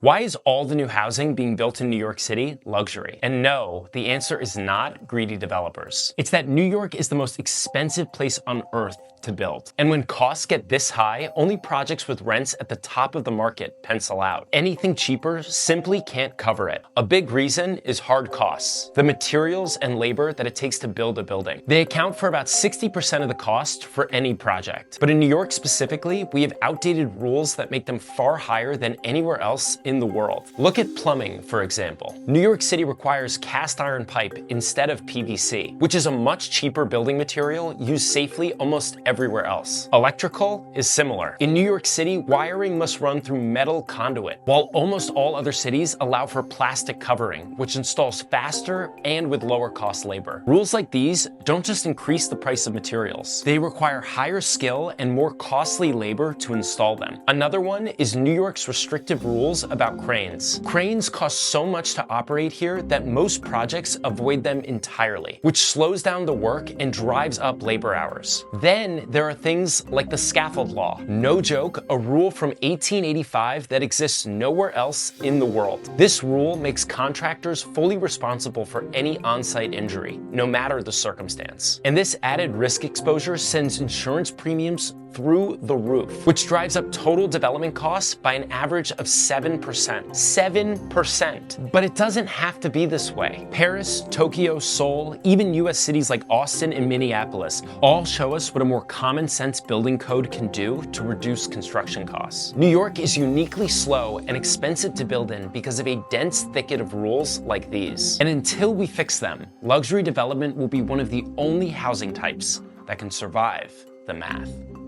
Why is all the new housing being built in New York City luxury? And no, the answer is not greedy developers. It's that New York is the most expensive place on earth to build. And when costs get this high, only projects with rents at the top of the market pencil out. Anything cheaper simply can't cover it. A big reason is hard costs, the materials and labor that it takes to build a building. They account for about 60% of the cost for any project. But in New York specifically, we have outdated rules that make them far higher than anywhere else in the world. Look at plumbing, for example. New York City requires cast iron pipe instead of PVC, which is a much cheaper building material used safely almost everywhere else. Electrical is similar. In New York City, wiring must run through metal conduit, while almost all other cities allow for plastic covering, which installs faster and with lower cost labor. Rules like these don't just increase the price of materials, they require higher skill and more costly labor to install them. Another one is New York's restrictive rules about cranes. Cranes cost so much to operate here that most projects avoid them entirely, which slows down the work and drives up labor hours. Then there are things like the scaffold law. No joke, a rule from 1885 that exists nowhere else in the world. This rule makes contractors fully responsible for any on-site injury, no matter the circumstance. And this added risk exposure sends insurance premiums through the roof, which drives up total development costs by an average of 7%. 7%. But it doesn't have to be this way. Paris, Tokyo, Seoul, even US cities like Austin and Minneapolis all show us what a more common sense building code can do to reduce construction costs. New York is uniquely slow and expensive to build in because of a dense thicket of rules like these. And until we fix them, luxury development will be one of the only housing types that can survive the math.